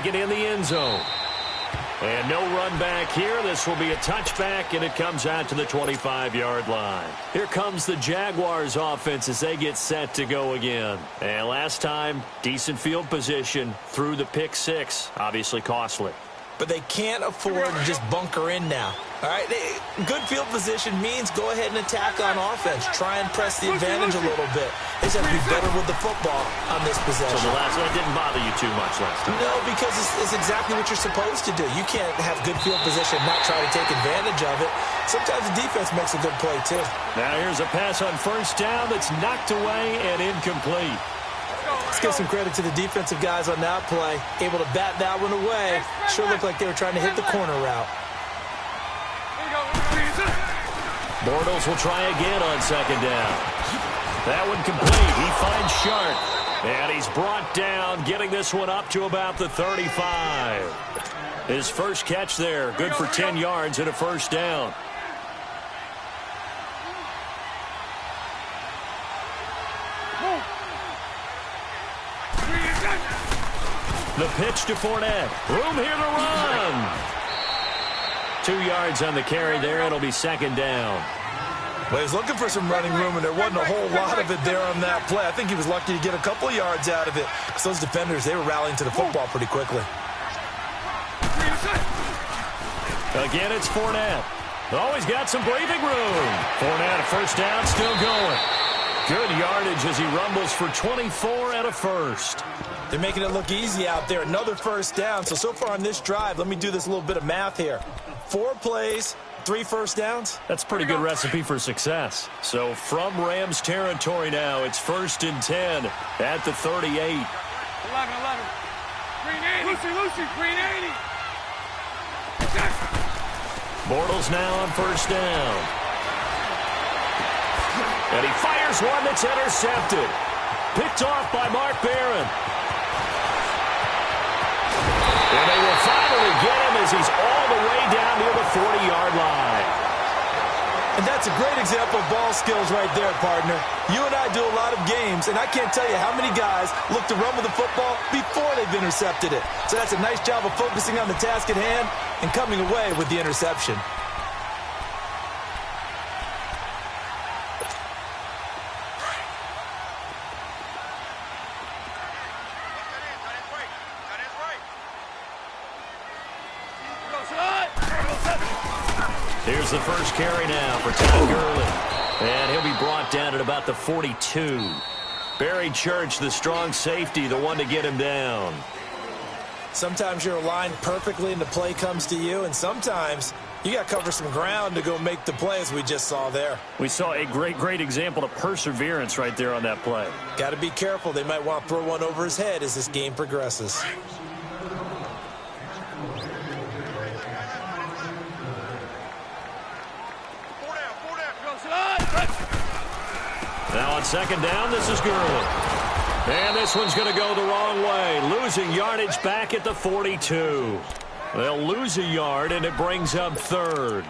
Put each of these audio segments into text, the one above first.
take it in the end zone. And no run back here. This will be a touchback, and it comes out to the 25-yard line. Here comes the Jaguars offense as they get set to go again. And last time, decent field position through the pick six. Obviously costly. But they can't afford to just bunker in now. All right, good field position means go ahead and attack on offense. Try and press the advantage a little bit. They just have to be better with the football on this possession. So the last one didn't bother you too much last time? No, because it's exactly what you're supposed to do. You can't have good field position and not try to take advantage of it. Sometimes the defense makes a good play, too. Now here's a pass on first down that's knocked away and incomplete. Let's give some credit to the defensive guys on that play. Able to bat that one away. Sure looked like they were trying to hit the corner route. Bortles will try again on second down. That one complete. He finds Sharp. And he's brought down, getting this one up to about the 35. His first catch there. Good for 10 yards and a first down. The pitch to Fournette. Room here to run. 2 yards on the carry there. It'll be second down. Well, he's looking for some running room, and there wasn't a whole lot of it there on that play. I think he was lucky to get a couple of yards out of it because those defenders, they were rallying to the football pretty quickly. Again, it's Fournette. Oh, he's got some breathing room. Fournette, a first down, still going. Good yardage as he rumbles for 24 and a first. They're making it look easy out there. Another first down. So far on this drive, let me do this little bit of math here. 4 plays, 3 first downs. That's a pretty good recipe for success. So from Rams territory now, it's 1st and 10 at the 38. 11. Green 80. Lucy, green 80. Bortles now on first down. And he fires one that's intercepted. Picked off by Mark Barron. And they will finally get him as he's all the way down near the 40-yard line. And that's a great example of ball skills right there, partner. You and I do a lot of games, and I can't tell you how many guys look to run with the football before they've intercepted it. So that's a nice job of focusing on the task at hand and coming away with the interception. Here's the first carry now for Todd Gurley. And he'll be brought down at about the 42. Barry Church, the strong safety, the one to get him down. Sometimes you're aligned perfectly and the play comes to you, and sometimes you got to cover some ground to go make the play, as we just saw there. We saw a great example of perseverance right there on that play. Got to be careful. They might want to throw one over his head as this game progresses. Now on second down, this is Gurley. And this one's going to go the wrong way. Losing yardage back at the 42. They'll lose a yard, and it brings up third.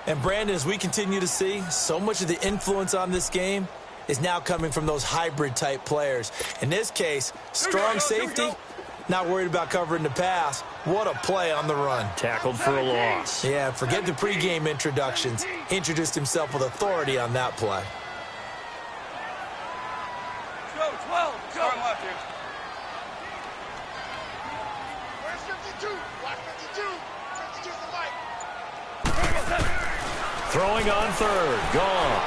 And, Brandon, as we continue to see, so much of the influence on this game is now coming from those hybrid-type players. In this case, strong safety, not worried about covering the pass. What a play on the run. Tackled for a loss. Yeah, forget the pregame introductions. Introduced himself with authority on that play. Go, 12. Go. Left here. Where's 52? Watch 52. 52's the light. Throwing on third. Goff.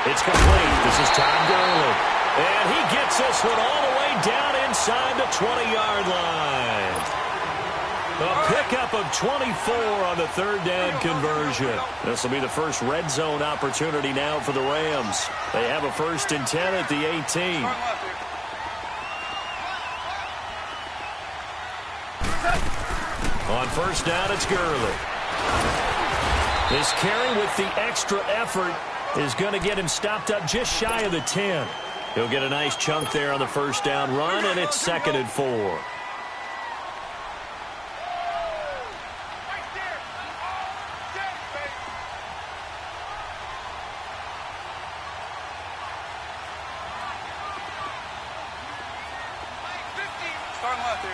It's complete. This is Todd Gurley. And he gets this one all the way down inside the 20-yard line. A pickup of 24 on the third down conversion. This will be the first red zone opportunity now for the Rams. They have a 1st and 10 at the 18. On first down, it's Gurley. This carry with the extra effort is going to get him stopped up just shy of the 10. He'll get a nice chunk there on the first down run, and it's 2nd and 4. Turn left here.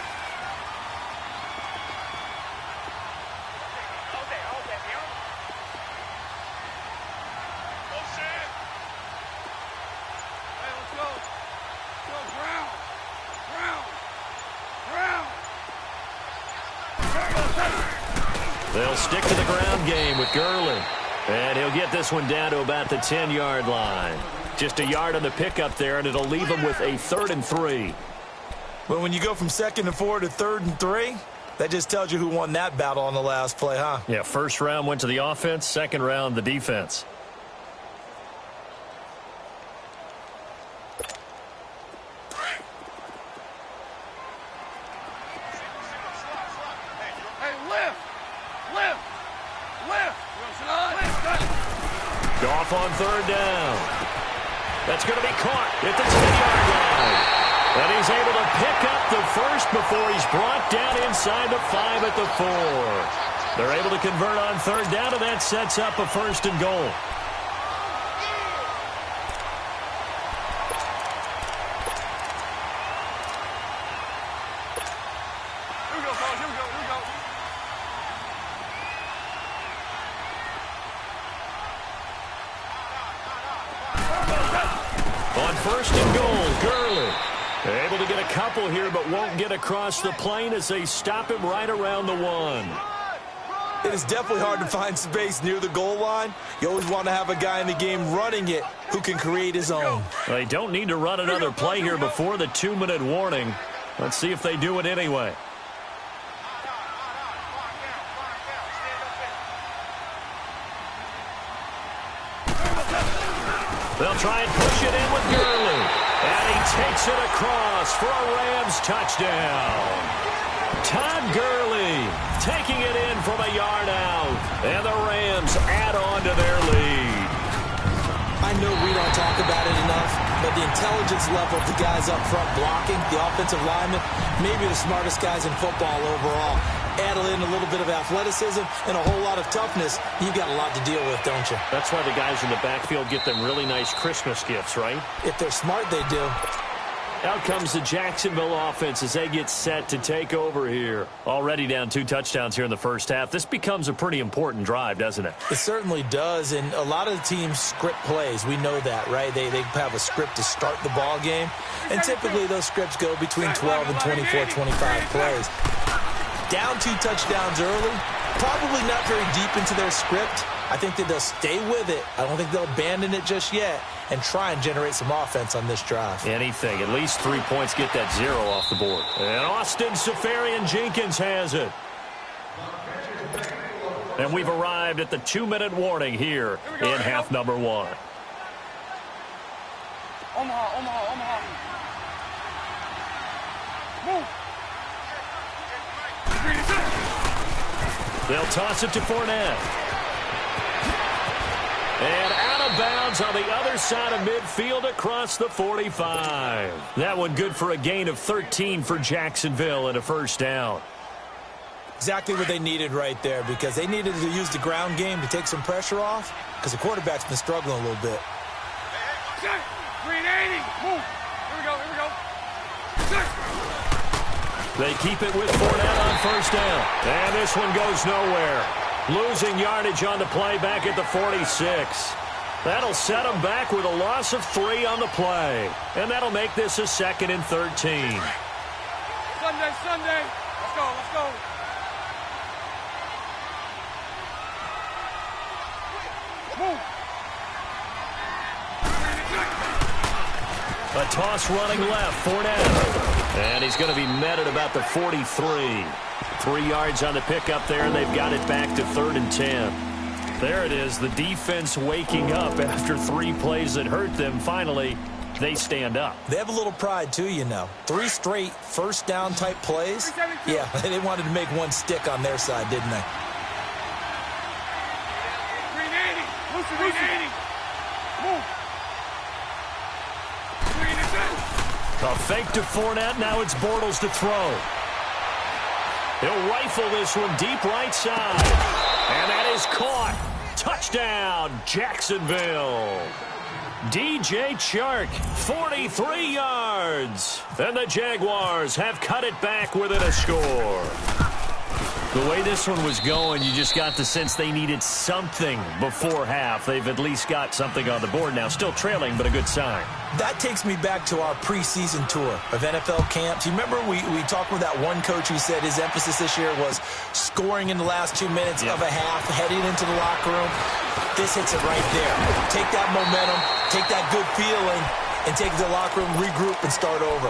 They'll stick to the ground game with Gurley. And he'll get this one down to about the 10-yard line. Just a yard on the pickup there, and it'll leave him with a 3rd and 3. Well, when you go from 2nd and 4 to 3rd and 3, that just tells you who won that battle on the last play, huh? Yeah, first round went to the offense, second round the defense. Goff on 3rd down. That's going to be caught at the 10-yard line. And he's able to pick up the first before he's brought down inside the 5 at the 4. They're able to convert on 3rd down, and that sets up a 1st and goal. On 1st and goal, Gurley. They're able to get a couple here, but won't get across the plane as they stop him right around the 1. It is definitely hard to find space near the goal line. You always want to have a guy in the game running it who can create his own. They don't need to run another play here before the 2-minute warning. Let's see if they do it anyway. They'll try and push it in with Gurley. And he takes it across for a Rams touchdown. Todd Gurley taking it in from a yard out. And the Rams add on to their lead. I know we don't talk about it enough, but the intelligence level of the guys up front blocking, the offensive linemen, maybe the smartest guys in football overall. Add in a little bit of athleticism and a whole lot of toughness, you've got a lot to deal with, don't you? That's why the guys in the backfield get them really nice Christmas gifts, right? If they're smart, they do. Out comes the Jacksonville offense as they get set to take over here. Already down 2 touchdowns here in the first half. This becomes a pretty important drive, doesn't it? It certainly does, and a lot of the teams script plays. We know that, right? They have a script to start the ball game, and typically those scripts go between 12 and 24, 25 plays. Down 2 touchdowns early, probably not very deep into their script. I think that they'll stay with it. I don't think they'll abandon it just yet and try and generate some offense on this drive. Anything. At least 3 points get that 0 off the board. And Austin Seferian-Jenkins has it. And we've arrived at the 2-minute warning here in half number 1. Omaha. Move. They'll toss it to Fournette. And out of bounds on the other side of midfield across the 45. That one good for a gain of 13 for Jacksonville and a 1st down. Exactly what they needed right there, because they needed to use the ground game to take some pressure off, because the quarterback's been struggling a little bit. 380. Move. Here we go. They keep it with Fournette on 1st down. And this one goes nowhere. Losing yardage on the play back at the 46. That'll set them back with a loss of 3 on the play. And that'll make this a 2nd and 13. Sunday. Let's go. Move. A toss running left, Fournette. And he's going to be met at about the 43. 3 yards on the pickup there, and they've got it back to 3rd and 10. There it is, the defense waking up after 3 plays that hurt them. Finally, they stand up. They have a little pride, too, you know. 3 straight 1st down type plays. Yeah, they wanted to make one stick on their side, didn't they? 380. 380. Move. A fake to Fournette. Now it's Bortles to throw. He'll rifle this one deep right side. And that is caught. Touchdown, Jacksonville. DJ Chark, 43 yards. And the Jaguars have cut it back within a score. The way this one was going, you just got the sense they needed something before half. They've at least got something on the board now. Still trailing, but a good sign. That takes me back to our preseason tour of NFL camps. You remember we talked with that one coach who said his emphasis this year was scoring in the last 2 minutes of a half, heading into the locker room. This hits it right there. Take that momentum, take that good feeling, and take it to the locker room, regroup, and start over.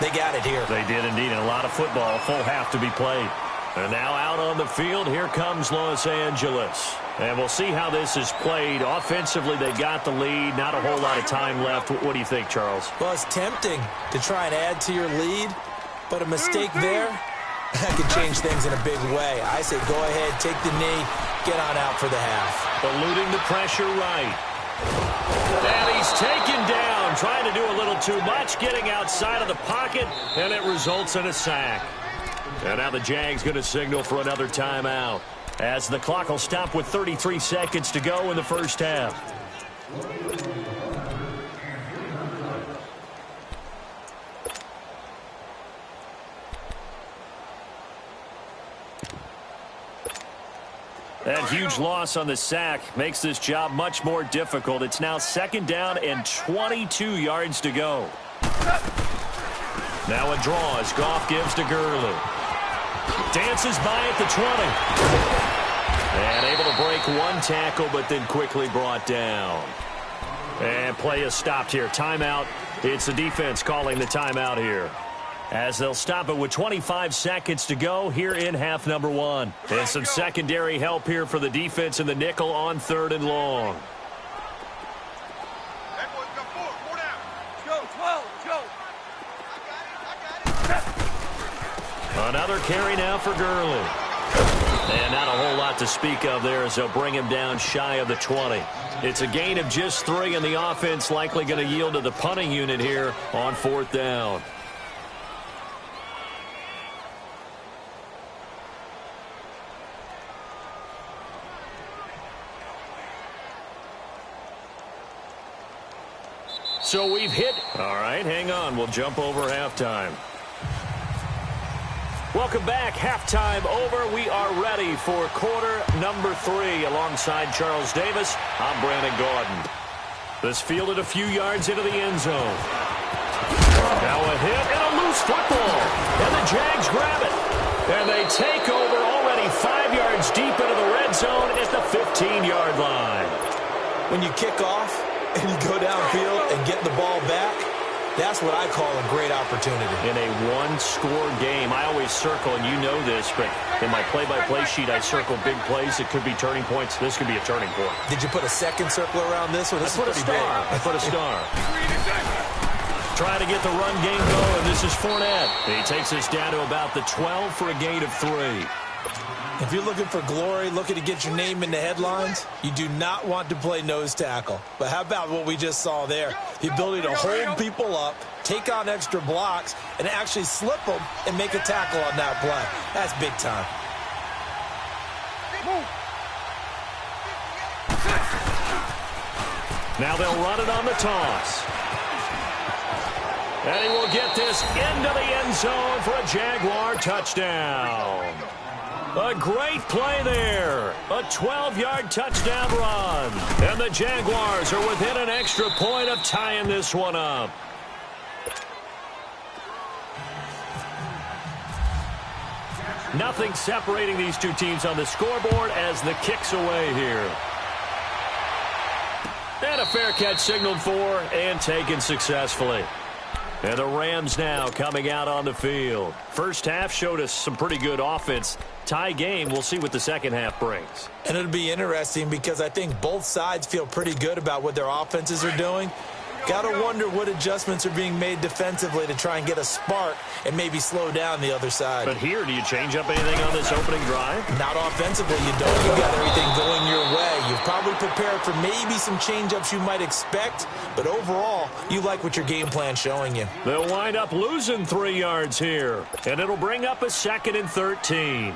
They got it here. They did indeed, and a lot of football, a full half to be played. And now out on the field, here comes Los Angeles. And we'll see how this is played. Offensively, they got the lead. Not a whole lot of time left. What do you think, Charles? Well, it's tempting to try and add to your lead, but a mistake there, that could change things in a big way. I say go ahead, take the knee, get on out for the half. Eluding the pressure right. And he's taken down, trying to do a little too much, getting outside of the pocket, and it results in a sack. And now the Jags going to signal for another timeout, as the clock will stop with 33 seconds to go in the first half. That huge loss on the sack makes this job much more difficult. It's now 2nd down and 22 yards to go. Now a draw as Goff gives to Gurley. Dances by at the 20. And able to break one tackle, but then quickly brought down. And play is stopped here. Timeout. It's the defense calling the timeout here, as they'll stop it with 25 seconds to go here in half number 1. And some secondary help here for the defense in the nickel on 3rd and long. Another carry now for Gurley. And not a whole lot to speak of there as they'll bring him down shy of the 20. It's a gain of just 3, and the offense likely going to yield to the punting unit here on 4th down. So we've hit. All right, hang on. We'll jump over halftime. Welcome back. Halftime over. We are ready for quarter number 3. Alongside Charles Davis, I'm Brandon Gordon. This fielded a few yards into the end zone. Now a hit and a loose football. And the Jags grab it. And they take over already 5 yards deep into the red zone at the 15-yard line. When you kick off and you go downfield and get the ball back, that's what I call a great opportunity. In a one-score game, I always circle, and you know this, but in my play-by-play sheet, I circle big plays that could be turning points. This could be a turning point. Did you put a second circle around this one? I put a star. I put a star. Trying to get the run game going. This is Fournette. He takes us down to about the 12 for a gain of 3. If you're looking for glory, looking to get your name in the headlines, you do not want to play nose tackle. But how about what we just saw there? The ability to hold people up, take on extra blocks, and actually slip them and make a tackle on that play. That's big time. Now they'll run it on the toss. And he will get this into the end zone for a Jaguar touchdown. A great play there. A 12-yard touchdown run. And the Jaguars are within an extra point of tying this one up. Nothing separating these two teams on the scoreboard as the kick's away here. And a fair catch signaled for and taken successfully. And the Rams now coming out on the field. First half showed us some pretty good offense. Tie game, we'll see what the second half brings. And it'll be interesting because I think both sides feel pretty good about what their offenses are doing. Got to wonder what adjustments are being made defensively to try and get a spark and maybe slow down the other side. But here, do you change up anything on this opening drive? Not offensively, you don't. You got everything going your way. You've probably prepared for maybe some change-ups you might expect, but overall, you like what your game plan's showing you. They'll wind up losing 3 yards here, and it'll bring up a 2nd and 13.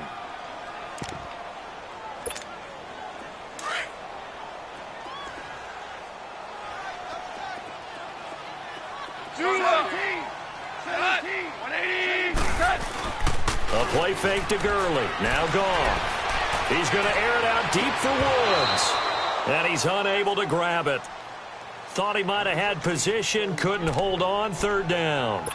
A play fake to Gurley. Now gone. He's going to air it out deep for Woods. And he's unable to grab it. Thought he might have had position. Couldn't hold on. Third down.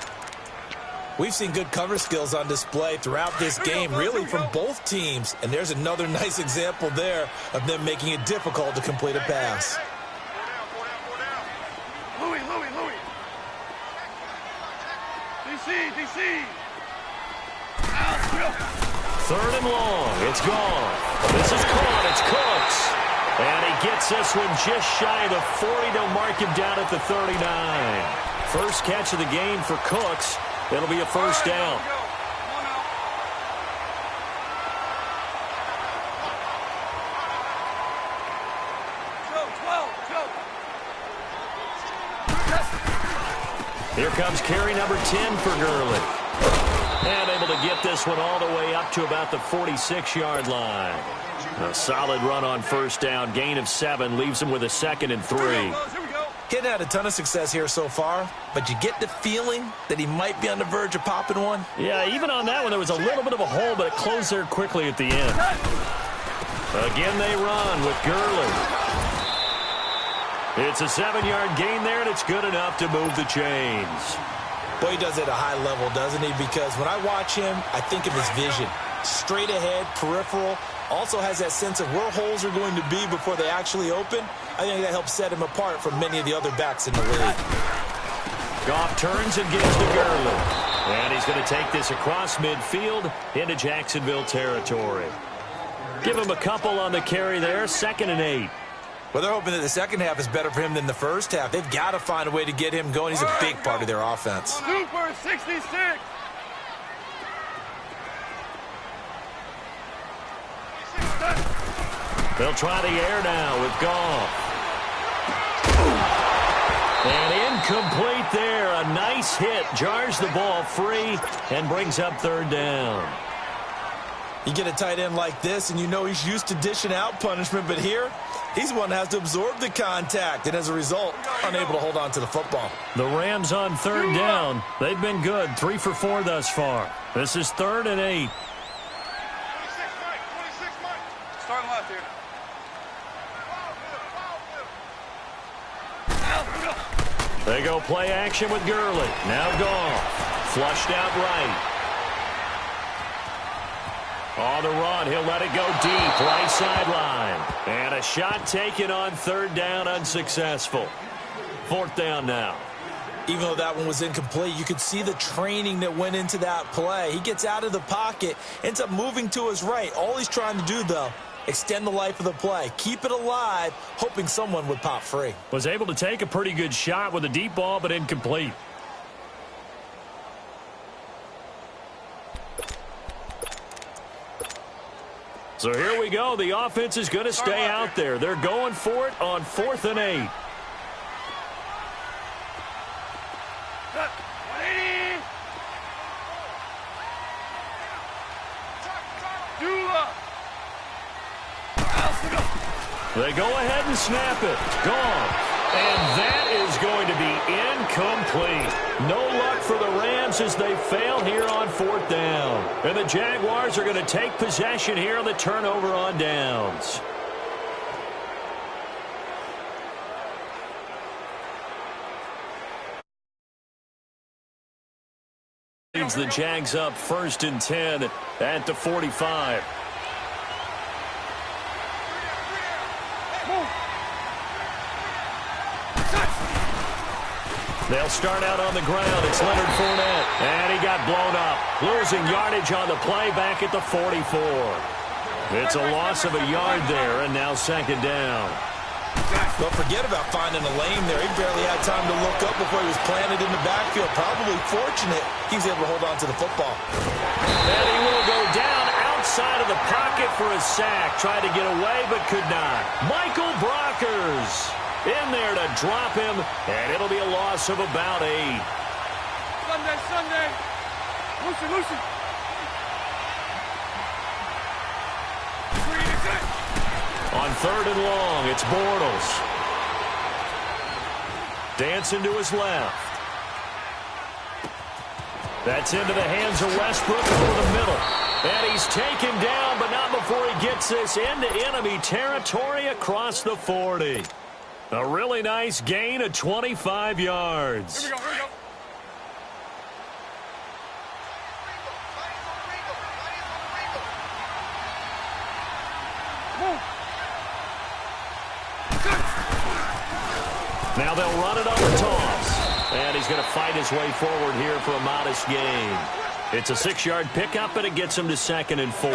We've seen good cover skills on display throughout this game, really from both teams. And there's another nice example there of them making it difficult to complete a pass. Louis. DC. Third and long. It's gone. This is caught. It's Cooks. And he gets this one just shy of the 40. They'll mark him down at the 39. First catch of the game for Cooks. It'll be a first down. Here comes carry number 10 for Gurley. And able to get this one all the way up to about the 46-yard line. A solid run on first down. Gain of 7 leaves him with a 2nd and 3. He hadn't had a ton of success here so far, but you get the feeling that he might be on the verge of popping one. Yeah, even on that one, there was a little bit of a hole, but it closed there quickly at the end. Again, they run with Gurley. It's a 7-yard gain there, and it's good enough to move the chains. Boy, he does it at a high level, doesn't he? Because when I watch him, I think of his vision. Straight ahead, peripheral, also has that sense of where holes are going to be before they actually open. I think that helps set him apart from many of the other backs in the league. Goff turns and gives to Gurley. And he's going to take this across midfield into Jacksonville territory. Give him a couple on the carry there, 2nd and 8. Well, they're hoping that the second half is better for him than the first half. They've got to find a way to get him going. He's a big part of their offense. Super 66. They'll try the air now with Goff. And incomplete there. A nice hit. Jars the ball free and brings up third down. You get a tight end like this, and you know he's used to dishing out punishment, but here, he's the one that has to absorb the contact, and as a result, unable to hold on to the football. The Rams on third down. They've been good. 3 for 4 thus far. This is 3rd and 8. 26 Mike. Starting left here. They go play action with Gurley. Now Goff. Flushed out right. On the run, he'll let it go deep, right sideline. And a shot taken on third down, unsuccessful. 4th down now. Even though that one was incomplete, you could see the training that went into that play. He gets out of the pocket, ends up moving to his right. All he's trying to do, though, extend the life of the play. Keep it alive, hoping someone would pop free. Was able to take a pretty good shot with a deep ball, but incomplete. So here we go. The offense is going to stay out there. They're going for it on 4th and 8. They go ahead and snap it. Gone. And that is going to be incomplete. No luck for the Rams as they fail here on 4th down. And the Jaguars are going to take possession here on the turnover on downs. Leads the Jags up 1st and 10 at the 45. They'll start out on the ground. It's Leonard Fournette. And he got blown up. Losing yardage on the play back at the 44. It's a loss of a yard there, and now 2nd down. Don't forget about finding a lane there. He barely had time to look up before he was planted in the backfield. Probably fortunate he was able to hold on to the football. And he will go down outside of the pocket for a sack. Tried to get away, but could not. Michael Brockers in there to drop him, and it'll be a loss of about 8. Sunday. Lucy. On 3rd and long, it's Bortles. Dancing to his left. That's into the hands of Westbrook over the middle. And he's taken down, but not before he gets this into enemy territory across the 40. A really nice gain of 25 yards. Here we go. Now they'll run it on the toss. And he's going to fight his way forward here for a modest gain. It's a 6-yard pickup, and it gets him to 2nd and 4.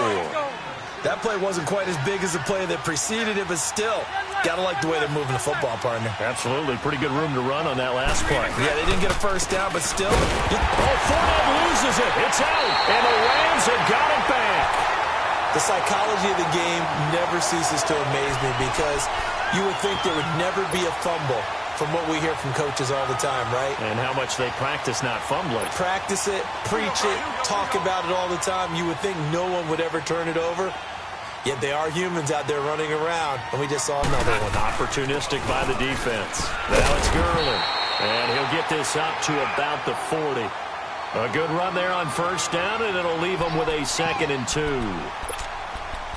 That play wasn't quite as big as the play that preceded it, but still, got to like the way they're moving the football, partner. Absolutely. Pretty good room to run on that last play. Yeah, they didn't get a first down, but still. Fournette loses it. It's out, and the Rams have got it back. The psychology of the game never ceases to amaze me because you would think there would never be a fumble from what we hear from coaches all the time, right? And how much they practice not fumbling. Practice it, preach it, talk about it all the time. You would think no one would ever turn it over. Yet they are humans out there running around, and we just saw another one. Opportunistic by the defense. Now it's Gurley, and he'll get this up to about the 40. A good run there on first down, and it'll leave him with a 2nd and 2.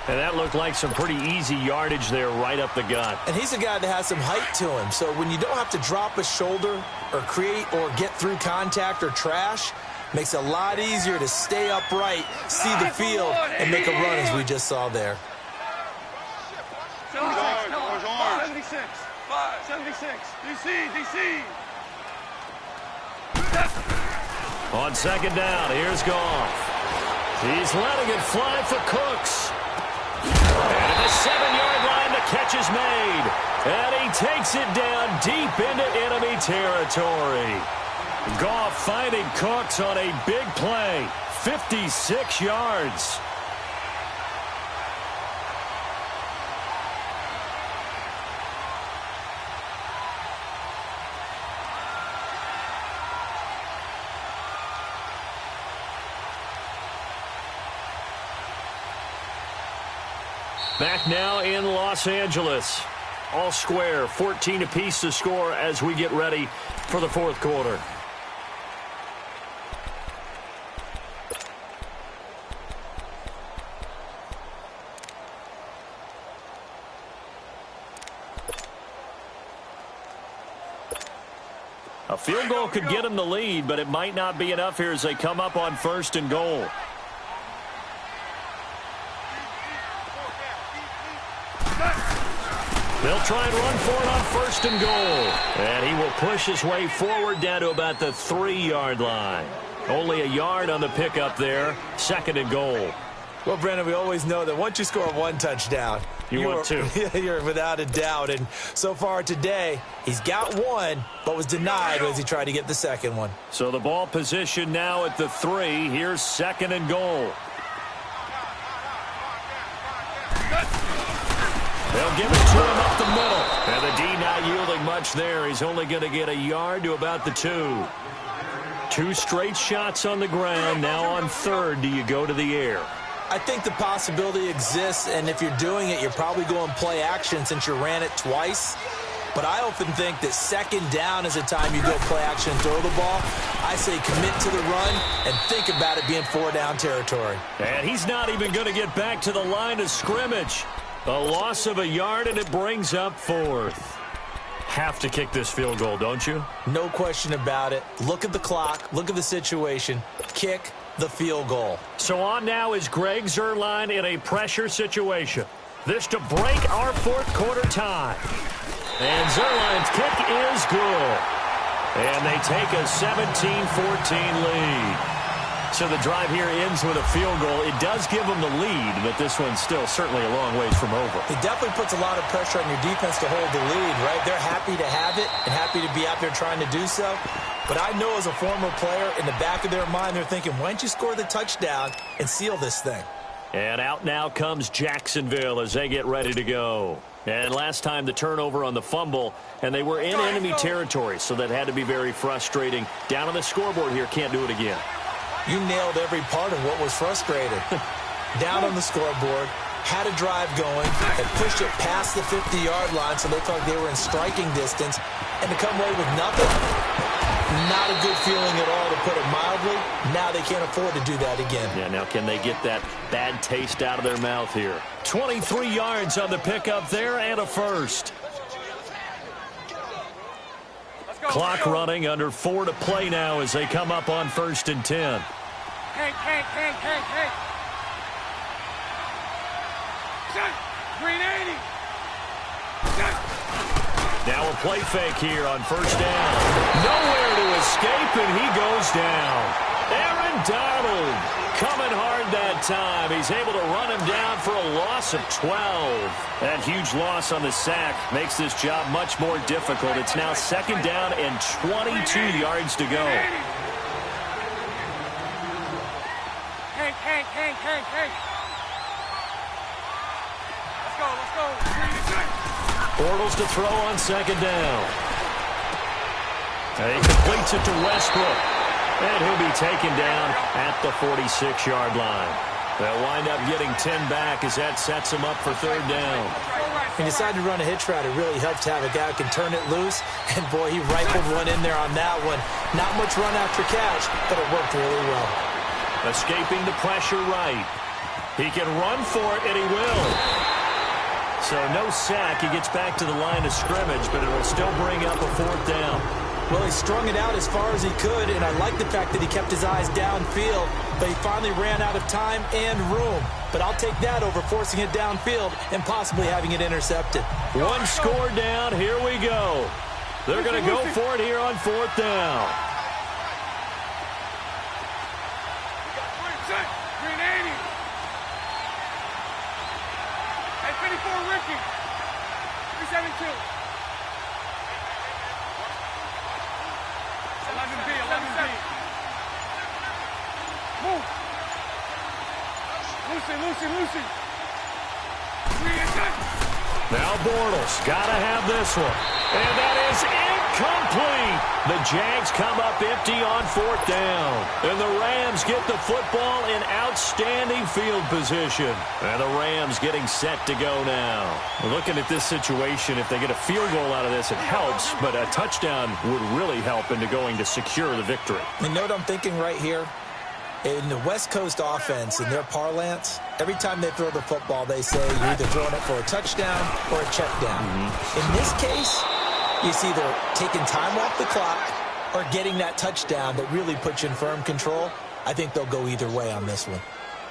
And that looked like some pretty easy yardage there right up the gut. And he's a guy that has some height to him, so when you don't have to drop a shoulder or create or get through contact or trash, makes it a lot easier to stay upright, see the field, and make a run as we just saw there. 76. 76. DC. On 2nd down, here's Goff. He's letting it fly for Cooks. And at the 7-yard line, the catch is made. And he takes it down deep into enemy territory. Goff finding Cooks on a big play. 56 yards. Back now in Los Angeles. All square, 14 apiece to score as we get ready for the 4th quarter. A field goal could get them the lead, but it might not be enough here as they come up on 1st and goal. They'll try and run for it on 1st and goal. And he will push his way forward down to about the 3-yard line. Only a yard on the pickup there. 2nd and goal. Well, Brandon, we always know that once you score one touchdown, you're without a doubt. And so far today, he's got one, but was denied as he tried to get the 2nd one. So the ball position now at the 3. Here's 2nd and goal. They'll give it to him up the middle. And the D not yielding much there. He's only going to get a yard to about the 2. 2 straight shots on the ground. Now on 3rd, do you go to the air? I think the possibility exists, and if you're doing it, you're probably going play action since you ran it twice. But I often think that 2nd down is a time you go play action and throw the ball. I say commit to the run and think about it being 4-down territory. And he's not even going to get back to the line of scrimmage. A loss of a yard, and it brings up 4th. Have to kick this field goal, don't you? No question about it. Look at the clock. Look at the situation. Kick the field goal. So on now is Greg Zuerlein in a pressure situation. This to break our 4th quarter tie. And Zuerlein's kick is good. And they take a 17-14 lead. So the drive here ends with a field goal. It does give them the lead, but this one's still certainly a long ways from over. It definitely puts a lot of pressure on your defense to hold the lead, right? They're happy to have it and happy to be out there trying to do so. But I know as a former player, in the back of their mind, they're thinking, why don't you score the touchdown and seal this thing? And out now comes Jacksonville as they get ready to go. And last time the turnover on the fumble, and they were in enemy territory, so that had to be very frustrating. Down on the scoreboard here, can't do it again. You nailed every part of what was frustrating. Down on the scoreboard, had a drive going, and pushed it past the 50-yard line so they felt like they were in striking distance, and to come away with nothing. Not a good feeling at all, to put it mildly. Now they can't afford to do that again. Yeah, now can they get that bad taste out of their mouth here? 23 yards on the pickup there and a first. Clock running, under 4 to play now as they come up on 1st and 10. Hey. Green 80. Now a play fake here on 1st down. Nowhere to escape, and he goes down. Aaron Donald coming hard that time. He's able to run him down for a loss of 12. That huge loss on the sack makes this job much more difficult. It's now 2nd down and 22 yards to go. Hey. Let's go. Bortles to throw on 2nd down. And he completes it to Westbrook. And he'll be taken down at the 46-yard line. They'll wind up getting 10 back as that sets him up for 3rd down. He decided to run a hitch route. It really helps to have a guy who can turn it loose. And, boy, he rifled one in there on that one. Not much run after catch, but it worked really well. Escaping the pressure right. He can run for it, and he will. So no sack. He gets back to the line of scrimmage, but it'll still bring up a 4th down. Well, he strung it out as far as he could, and I like the fact that he kept his eyes downfield, but he finally ran out of time and room. But I'll take that over forcing it downfield and possibly having it intercepted. One score down. Here we go. They're going to go for it here on 4th down. Green 80. Hey, 54, Ricky. 372. 11B. Move. Lucy. Now Bortles got to have this one. And that is incomplete. The Jags come up empty on 4th down. And the Rams get the football in outstanding field position. And the Rams getting set to go now. Looking at this situation, if they get a field goal out of this, it helps. But a touchdown would really help into going to secure the victory. You know what I'm thinking right here? In the West Coast offense, in their parlance, every time they throw the football, they say you're either throwing it for a touchdown or a check down. In this case, it's either taking time off the clock or getting that touchdown that really puts you in firm control. I think they'll go either way on this one.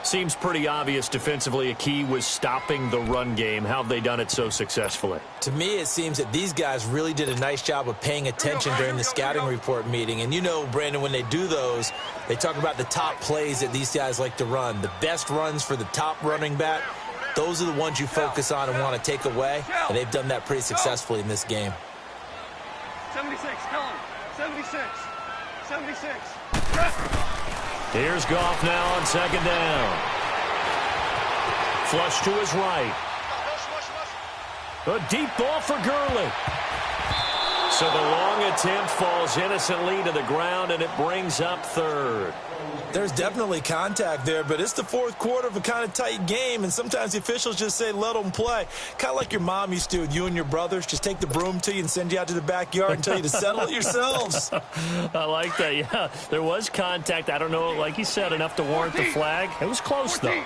Seems pretty obvious defensively a key was stopping the run game. How have they done it so successfully? To me, it seems that these guys really did a nice job of paying attention during the scouting report meeting. And you know, Brandon, when they do those, they talk about the top plays that these guys like to run. The best runs for the top running back, those are the ones you focus on and want to take away. And they've done that pretty successfully in this game. 76, come on. 76. Here's Goff now on 2nd down. Flush to his right. A deep ball for Gurley. So the long attempt falls innocently to the ground, and it brings up 3rd. There's definitely contact there, but it's the 4th quarter of a kind of tight game, and sometimes the officials just say, let them play. Kind of like your mom used to with you and your brothers. Just take the broom to you and send you out to the backyard and tell you to settle it yourselves. I like that, yeah. There was contact. I don't know, like you said, enough to warrant the flag. It was close, though.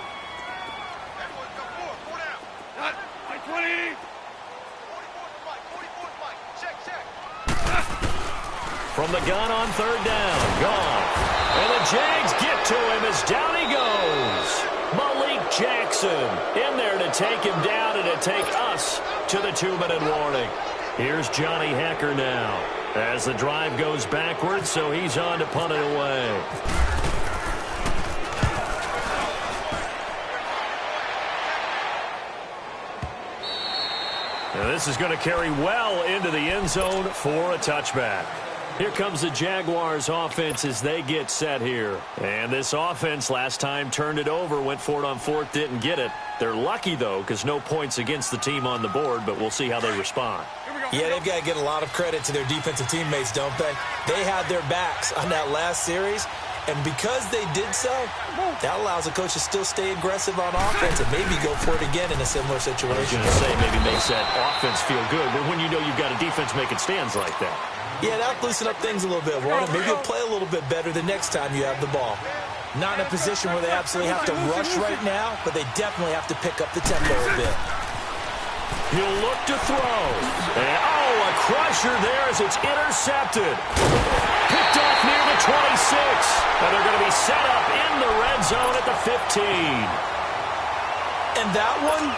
From the gun on 3rd down, gone. And the Jags get to him as down he goes. Malik Jackson in there to take him down and to take us to the 2-minute warning. Here's Johnny Hecker now as the drive goes backwards, so he's on to punt it away. Now this is going to carry well into the end zone for a touchback. Here comes the Jaguars offense as they get set here. And this offense last time turned it over, went for it on 4th, didn't get it. They're lucky, though, because no points against the team on the board, but we'll see how they respond. Yeah, they've got to get a lot of credit to their defensive teammates, don't they? They had their backs on that last series, and because they did so, that allows a coach to still stay aggressive on offense and maybe go for it again in a similar situation. I was going to say maybe makes that offense feel good, but when you know you've got a defense making stands like that. Yeah, that'll loosen up things a little bit, won't it? Maybe you'll play a little bit better the next time you have the ball. Not in a position where they absolutely have to rush right now, but they definitely have to pick up the tempo a bit. He'll look to throw. And, a crusher there as it's intercepted. Picked off near the 26. And they're going to be set up in the red zone at the 15. And that one,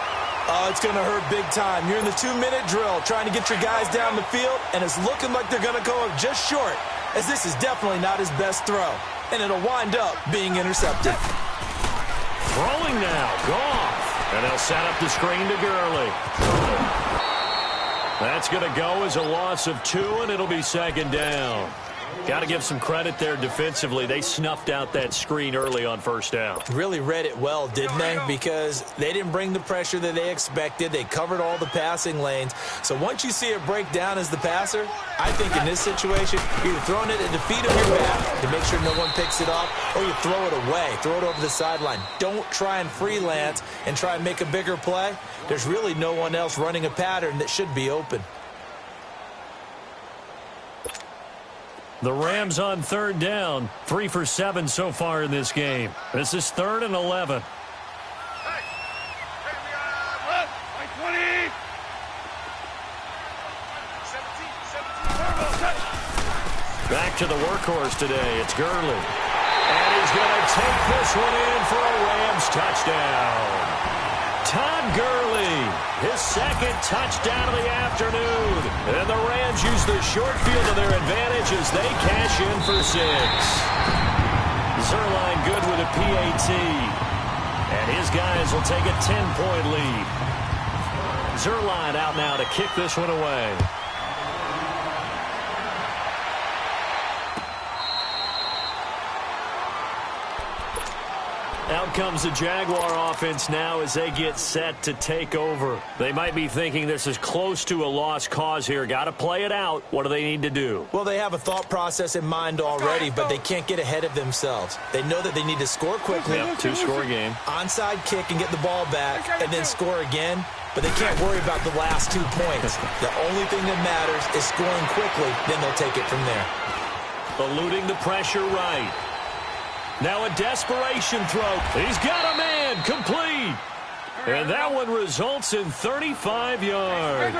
it's going to hurt big time. You're in the 2-minute drill trying to get your guys down the field, and it's looking like they're going to go up just short, as this is definitely not his best throw. And it'll wind up being intercepted. Throwing now, Goff. And they'll set up the screen to Gurley. That's going to go as a loss of 2, and it'll be second down. Got to give some credit there defensively. They snuffed out that screen early on first down. Really read it well, didn't they? Because they didn't bring the pressure that they expected. They covered all the passing lanes. So once you see it break down as the passer, I think in this situation, you're either throwing it at the feet of your back to make sure no one picks it up, or you throw it away, throw it over the sideline. Don't try and freelance and try and make a bigger play. There's really no one else running a pattern that should be open. The Rams on third down, 3 for 7 so far in this game. This is 3rd and 11. Back to the workhorse today. It's Gurley. And he's going to take this one in for a Rams touchdown. Todd Gurley, his second touchdown of the afternoon. And the Rams use the short field to their advantage as they cash in for 6. Zerline good with a PAT. And his guys will take a 10-point lead. Zerline out now to kick this one away. Out comes the Jaguar offense now as they get set to take over. They might be thinking this is close to a lost cause here. Got to play it out. What do they need to do? Well, they have a thought process in mind already, but they can't get ahead of themselves. They know that they need to score quickly. Yep, 2-score game. Onside kick and get the ball back and then score again. But they can't worry about the last 2 points. The only thing that matters is scoring quickly. Then they'll take it from there. Eluding the pressure right. Now a desperation throw. He's got a man complete. And that one results in 35 yards.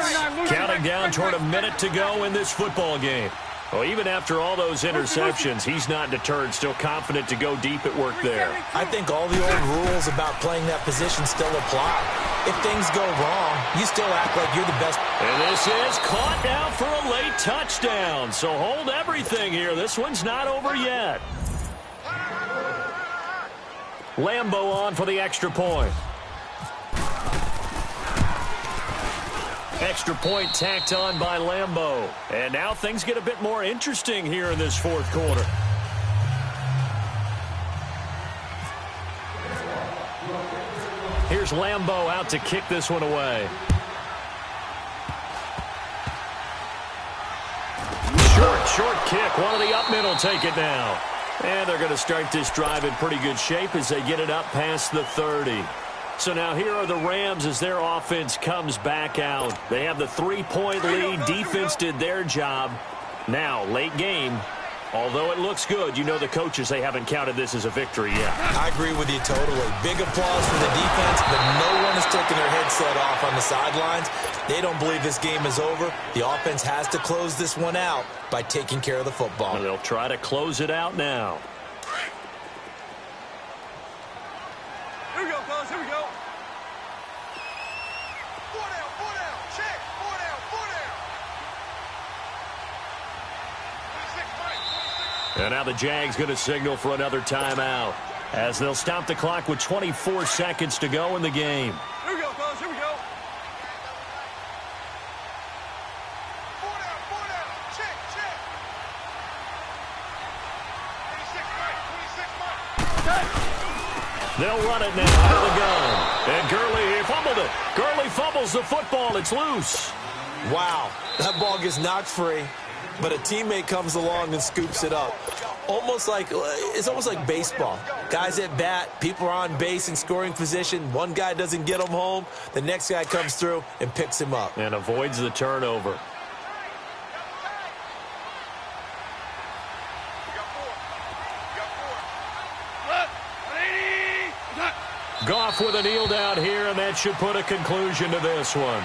Counting down toward a minute to go in this football game. Well, even after all those interceptions, he's not deterred, still confident to go deep at work there. I think all the old rules about playing that position still apply. If things go wrong, you still act like you're the best. And this is caught now for a late touchdown. So hold everything here. This one's not over yet. Lambo on for the extra point. Extra point tacked on by Lambo. And now things get a bit more interesting here in this fourth quarter. Here's Lambo out to kick this one away. Short kick. One of the up middle take it now. And they're going to start this drive in pretty good shape as they get it up past the 30. So now here are the Rams as their offense comes back out. They have the 3-point lead. Defense did their job. Now, late game. Although it looks good, you know the coaches, they haven't counted this as a victory yet. I agree with you totally. Big applause for the defense, but no one is taking their headset off on the sidelines. They don't believe this game is over. The offense has to close this one out by taking care of the football. And they'll try to close it out now. Here we go, fellas. Here we go. 4 down. Check. 4 down. 26 Mike. And now the Jags going to signal for another timeout as they'll stop the clock with 24 seconds to go in the game. Here we go, fellas. Here we go. 4 down. Check. 26 Mike. They'll run it now out of the gun. And Gurley fumbled it. Gurley fumbles the football. It's loose. Wow, that ball gets knocked free, but a teammate comes along and scoops it up. It's almost like baseball. Guys at bat, people are on base in scoring position. One guy doesn't get him home. The next guy comes through and picks him up. And avoids the turnover. Goff with a kneel down here, and that should put a conclusion to this one.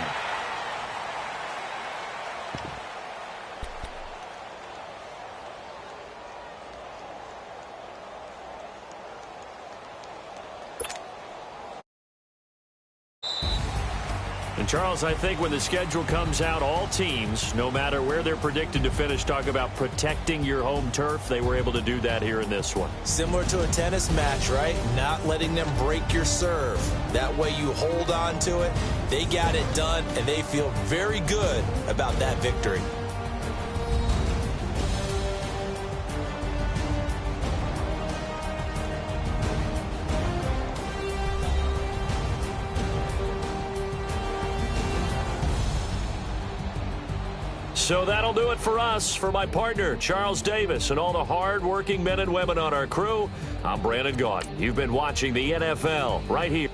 And Charles, I think when the schedule comes out, all teams, no matter where they're predicted to finish, talk about protecting your home turf. They were able to do that here in this one. Similar to a tennis match, right? Not letting them break your serve. That way you hold on to it. They got it done, and they feel very good about that victory. So that'll do it for us. For my partner, Charles Davis, and all the hard-working men and women on our crew, I'm Brandon Gaudin. You've been watching the NFL right here.